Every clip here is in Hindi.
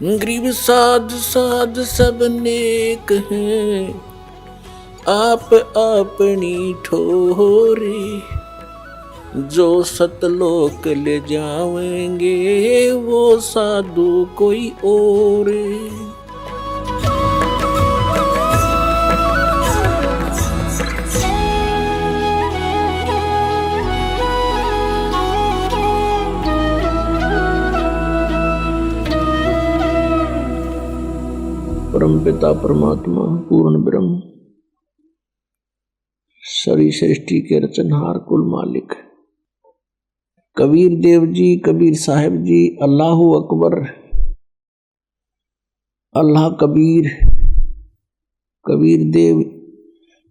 गरीब साध साध सब नेक हैं, आप अपनी ठोरे, जो सतलोक ले जावेंगे वो साधु कोई और। परमपिता परमात्मा पूर्ण ब्रह्म सारी सृष्टि के रचनहार कुल मालिक कबीर देव जी, कबीर साहिब जी, अल्लाहु अकबर, अल्लाह कबीर, कबीर देव,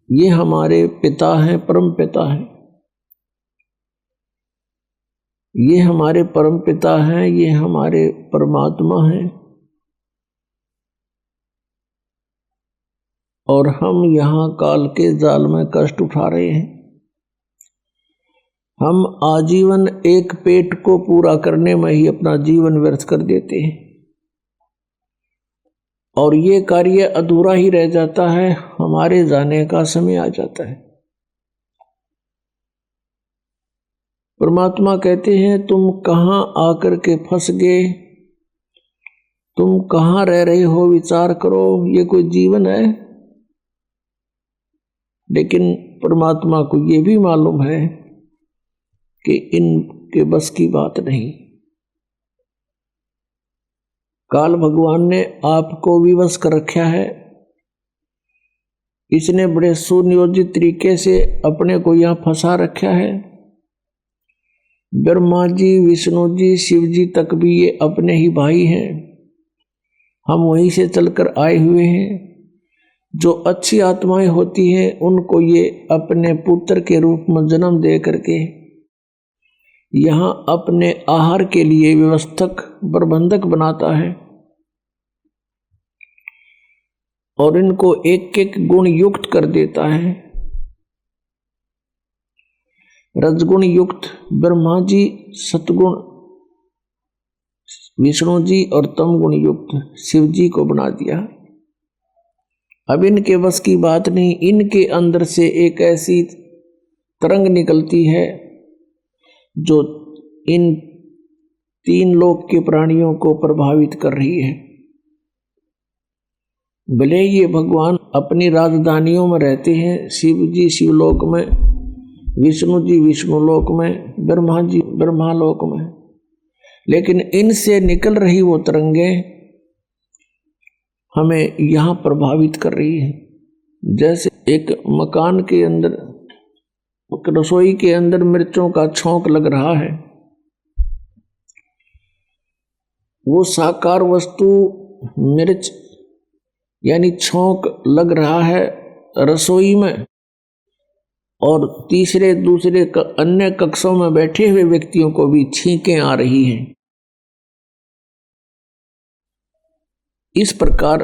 ये हमारे पिता हैं, परम पिता हैं। ये हमारे परम पिता हैं, ये हमारे परमात्मा हैं। और हम यहाँ काल के जाल में कष्ट उठा रहे हैं। हम आजीवन एक पेट को पूरा करने में ही अपना जीवन व्यर्थ कर देते हैं और ये कार्य अधूरा ही रह जाता है। हमारे जाने का समय आ जाता है। परमात्मा कहते हैं, तुम कहाँ आकर के फंस गए, तुम कहाँ रह रहे हो, विचार करो, ये कोई जीवन है। लेकिन परमात्मा को ये भी मालूम है कि इनके बस की बात नहीं। काल भगवान ने आपको विवश कर रखा है। इसने बड़े सुनियोजित तरीके से अपने को यहां फंसा रखा है। ब्रह्मा जी, विष्णु जी, शिव जी तक भी ये अपने ही भाई हैं। हम वहीं से चलकर आए हुए हैं। जो अच्छी आत्माएं होती हैं उनको ये अपने पुत्र के रूप में जन्म दे करके यहाँ अपने आहार के लिए व्यवस्थक प्रबंधक बनाता है और इनको एक एक गुण युक्त कर देता है। रजगुण युक्त ब्रह्मा जी, सतगुण विष्णु जी और तम गुण युक्त शिव जी को बना दिया। अब इनके बस की बात नहीं। इनके अंदर से एक ऐसी तरंग निकलती है जो इन तीन लोक के प्राणियों को प्रभावित कर रही है। भले ये भगवान अपनी राजधानियों में रहते हैं, शिव जी शिवलोक में, विष्णु जी विष्णुलोक में, ब्रह्मा जी ब्रह्मालोक में, लेकिन इनसे निकल रही वो तरंगें हमें यहाँ प्रभावित कर रही है। जैसे एक मकान के अंदर, रसोई के अंदर मिर्चों का छौंक लग रहा है। वो साकार वस्तु मिर्च यानी छौंक लग रहा है रसोई में, और तीसरे दूसरे अन्य कक्षों में बैठे हुए व्यक्तियों को भी छींकें आ रही हैं। इस प्रकार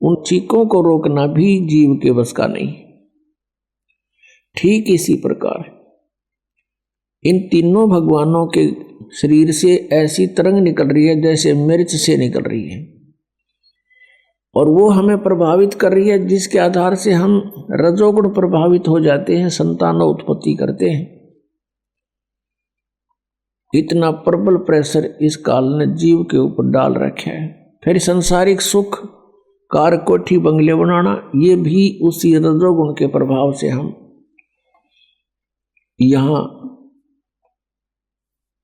उन छींकों को रोकना भी जीव के बस का नहीं। ठीक इसी प्रकार इन तीनों भगवानों के शरीर से ऐसी तरंग निकल रही है जैसे मिर्च से निकल रही है, और वो हमें प्रभावित कर रही है, जिसके आधार से हम रजोगुण प्रभावित हो जाते हैं, संतान उत्पत्ति करते हैं। इतना प्रबल प्रेशर इस काल ने जीव के ऊपर डाल रखा है। फिर सांसारिक सुख, कार, कोठी, बंगले बनाना, ये भी उसी रजोगुण के प्रभाव से हम यहाँ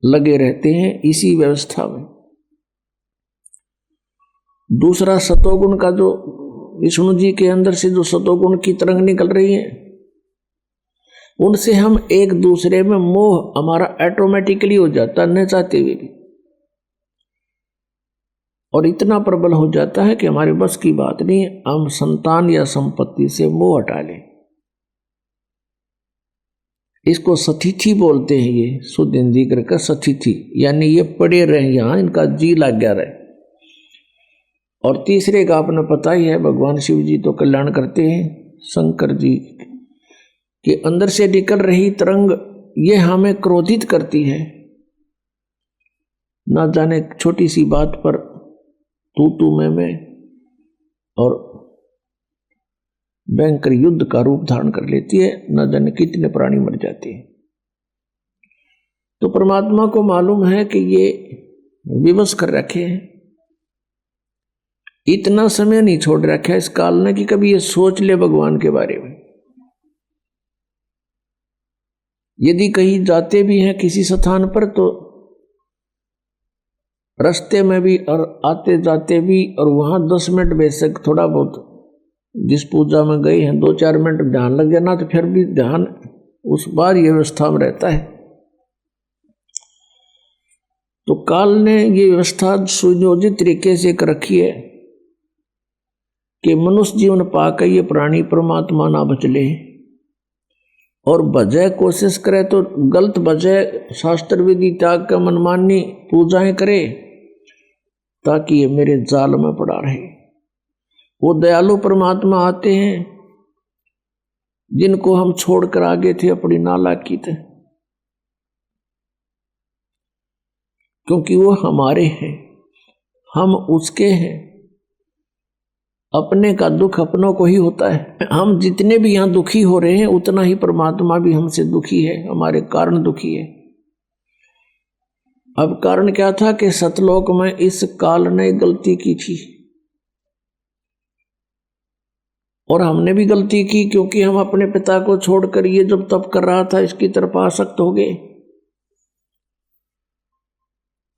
लगे रहते हैं, इसी व्यवस्था में। दूसरा सतोगुण का, जो विष्णु जी के अंदर से जो सतोगुण की तरंग निकल रही है, उनसे हम एक दूसरे में मोह हमारा ऑटोमेटिकली हो जाता है, न चाहते हुए भी, और इतना प्रबल हो जाता है कि हमारे बस की बात नहीं। हम संतान या संपत्ति से मोह हटा लें। इसको सतिथि बोलते हैं। ये शुद्ध हिंदी करके सतिथि, यानी ये पड़े रहे यहाँ, इनका जी लग गया रहे। और तीसरे का आपने पता ही है, भगवान शिव जी तो कल्याण करते हैं। शंकर जी के अंदर से निकल रही तरंग ये हमें क्रोधित करती है। ना जाने छोटी सी बात पर तू मैं और भयंकर युद्ध का रूप धारण कर लेती है, न जाने कितने प्राणी मर जाते हैं। तो परमात्मा को मालूम है कि ये विवश कर रखे हैं, इतना समय नहीं छोड़ रखा है इस काल ने कि कभी ये सोच ले भगवान के बारे में। यदि कहीं जाते भी हैं किसी स्थान पर तो रास्ते में भी और आते जाते भी, और वहां 10 मिनट बेशक थोड़ा बहुत जिस पूजा में गए हैं 2-4 मिनट ध्यान लग जाना, तो फिर भी ध्यान उस बार ये व्यवस्था में रहता है। तो काल ने ये व्यवस्था सुनियोजित तरीके से कर रखी है कि मनुष्य जीवन पाकर ये प्राणी परमात्मा ना बचले, और बजाय कोशिश करे तो गलत बजाय शास्त्र विधि त्याग का मनमानी पूजाएं करे ताकि ये मेरे जाल में पड़ा रहे। वो दयालु परमात्मा आते हैं जिनको हम छोड़कर आगे थे अपनी नालायकी थे, क्योंकि वो हमारे हैं, हम उसके हैं। अपने का दुख अपनों को ही होता है। हम जितने भी यहाँ दुखी हो रहे हैं उतना ही परमात्मा भी हमसे दुखी है, हमारे कारण दुखी है। अब कारण क्या था कि सतलोक में इस काल ने गलती की थी, और हमने भी गलती की, क्योंकि हम अपने पिता को छोड़कर ये जब तप कर रहा था इसकी तरफ आसक्त हो गए।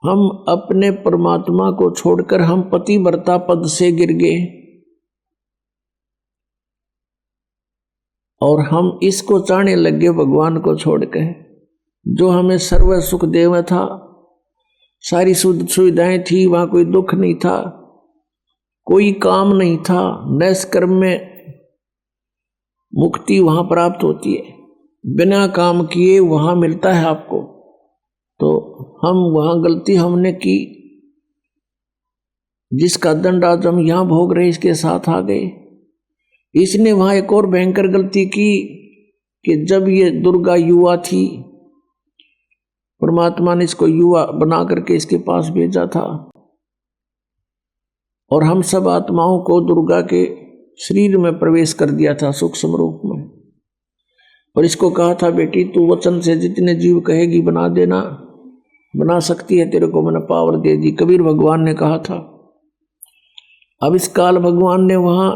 हम अपने परमात्मा को छोड़कर हम पतिव्रता पद से गिर गए, और हम इसको चाहने लगे भगवान को छोड़कर, जो हमें सर्व सुख देव था, सारी सुविधाएं थी, वहां कोई दुख नहीं था, कोई काम नहीं था, नैष्कर्म में मुक्ति वहां प्राप्त होती है, बिना काम किए वहां मिलता है आपको। तो हम वहां गलती हमने की, जिसका दंड आज हम यहां भोग रहे इसके साथ आ गए। इसने वहां एक और भयंकर गलती की कि जब ये दुर्गा युवा थी, परमात्मा ने इसको युवा बना करके इसके पास भेजा था, और हम सब आत्माओं को दुर्गा के शरीर में प्रवेश कर दिया था सूक्ष्म रूप में, और इसको कहा था बेटी तू वचन से जितने जीव कहेगी बना देना, बना सकती है, तेरे को मैंने पावर दे दी, कबीर भगवान ने कहा था। अब इस काल भगवान ने वहां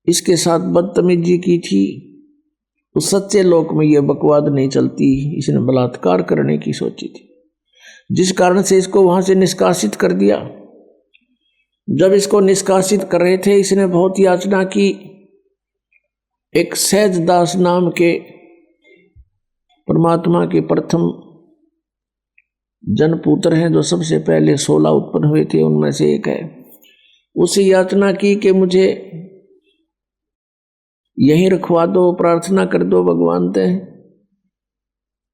इसके साथ बदतमीजी की थी। उस सच्चे लोक में यह बकवाद नहीं चलती, इसने बलात्कार करने की सोची थी, जिस कारण से इसको वहां से निष्कासित कर दिया। जब इसको निष्कासित कर रहे थे इसने बहुत याचना की। एक सहजदास नाम के परमात्मा के प्रथम जनपुत्र हैं, जो सबसे पहले 16 उत्पन्न हुए थे उनमें से एक है। उसे याचना की कि मुझे यहीं रखवा दो, प्रार्थना कर दो भगवान ते।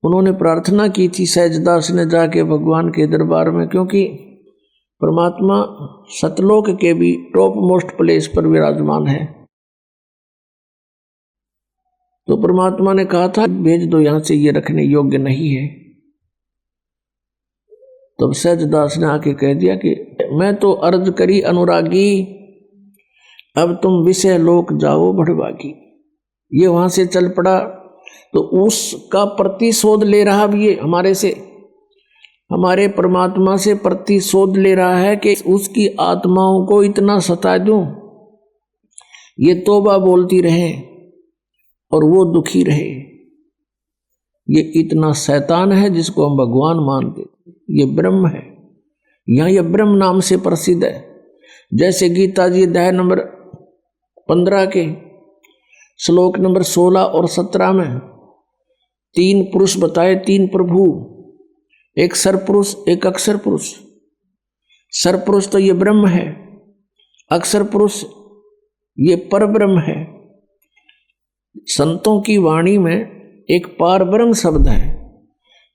उन्होंने प्रार्थना की थी सहजदास ने जाके भगवान के दरबार में, क्योंकि परमात्मा सतलोक के भी टॉप मोस्ट प्लेस पर विराजमान है। तो परमात्मा ने कहा था भेज दो, यहां से ये रखने योग्य नहीं है। तब सहजदास ने आके कह दिया कि मैं तो अर्ज करी अनुरागी, अब तुम विषय लोक जाओ बढ़वागी। ये वहां से चल पड़ा, तो उसका प्रतिशोध ले रहा भी ये हमारे से, हमारे परमात्मा से प्रतिशोध ले रहा है कि उसकी आत्माओं को इतना सता दूं, ये तौबा बोलती रहे और वो दुखी रहे। ये इतना शैतान है जिसको हम भगवान मानते, ये ब्रह्म है। यहाँ ये ब्रह्म नाम से प्रसिद्ध है। जैसे गीता जी अध्याय नंबर 15 के श्लोक नंबर 16 और 17 में 3 पुरुष बताए, 3 प्रभु, एक सरपुरुष एक अक्षर पुरुष। सरपुरुष तो ये ब्रह्म है, अक्षर पुरुष ये पर ब्रह्म है। संतों की वाणी में एक पार ब्रह्म शब्द है,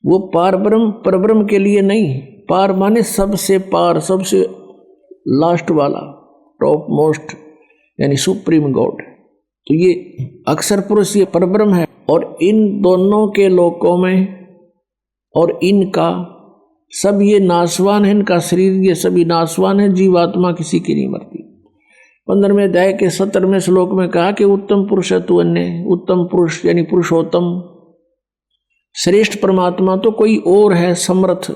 वो पार ब्रह्म पर ब्रह्म के लिए नहीं, पार माने सबसे पार, सबसे लास्ट वाला, टॉप मोस्ट यानी सुप्रीम गॉड। तो ये अक्षर पुरुष ये परब्रह्म है, और इन दोनों के लोकों में और इनका सब ये नाशवान है, इनका शरीर ये सभी नाशवान है, जीवात्मा किसी की नहीं मरती। 15वें अध्याय के 17वें श्लोक में कहा कि उत्तम पुरुष है तू अन्य, उत्तम पुरुष यानी पुरुषोत्तम श्रेष्ठ परमात्मा तो कोई और है समर्थ,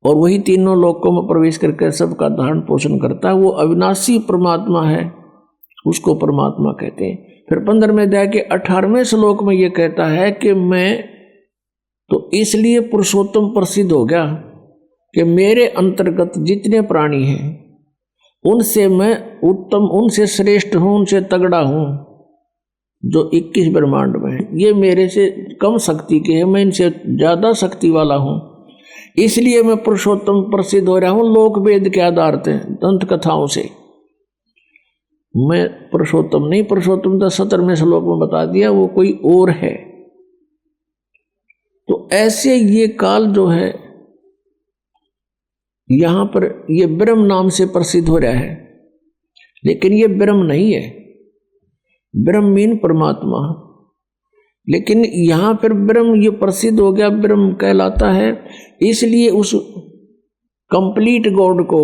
और वही तीनों लोकों में प्रवेश करके सबका धारण पोषण करता है। वो अविनाशी परमात्मा है, उसको परमात्मा कहते हैं। फिर 15वें अध्याय के 18वें श्लोक में ये कहता है कि मैं तो इसलिए पुरुषोत्तम प्रसिद्ध हो गया कि मेरे अंतर्गत जितने प्राणी हैं उनसे मैं उत्तम, उनसे श्रेष्ठ हूं, उनसे तगड़ा हूं। जो 21 ब्रह्मांड में है ये मेरे से कम शक्ति के हैं, मैं इनसे ज्यादा शक्ति वाला हूं, इसलिए मैं पुरुषोत्तम प्रसिद्ध हो रहा हूं। लोक वेद के आधार से, दंत कथाओं से मैं पुरुषोत्तम नहीं, पुरुषोत्तम तो 17वें श्लोक में बता दिया, वो कोई और है। तो ऐसे ये काल जो है यहां पर ये ब्रह्म नाम से प्रसिद्ध हो रहा है, लेकिन ये ब्रह्म नहीं है। ब्रह्म मीन परमात्मा, लेकिन यहां पर ब्रह्म ये प्रसिद्ध हो गया, ब्रह्म कहलाता है। इसलिए उस कंप्लीट गॉड को,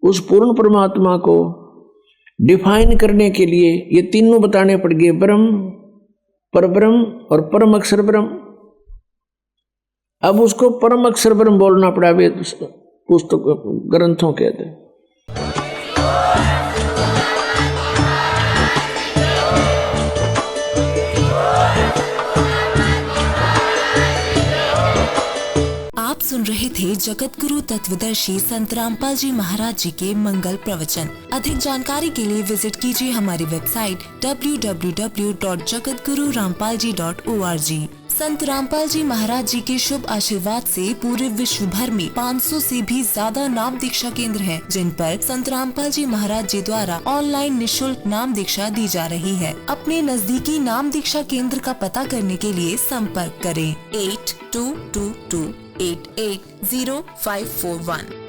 उस पूर्ण परमात्मा को डिफाइन करने के लिए ये तीनों बताने पड़ गए, ब्रह्म, परब्रह्म और परम अक्षर ब्रह्म। अब उसको परम अक्षर ब्रह्म बोलना पड़ा वेद पुस्तक ग्रंथों के अंदर। आप सुन रहे थे जगत गुरु तत्वदर्शी संत रामपाल जी महाराज जी के मंगल प्रवचन। अधिक जानकारी के लिए विजिट कीजिए हमारी वेबसाइट www.jagatgururampalji.org। संत रामपाल जी महाराज जी के शुभ आशीर्वाद से पूरे विश्व भर में 500 से भी ज्यादा नाम दीक्षा केंद्र हैं, जिन पर संत रामपाल जी महाराज जी द्वारा ऑनलाइन निशुल्क नाम दीक्षा दी जा रही है। अपने नजदीकी नाम दीक्षा केंद्र का पता करने के लिए संपर्क करें 8222880541।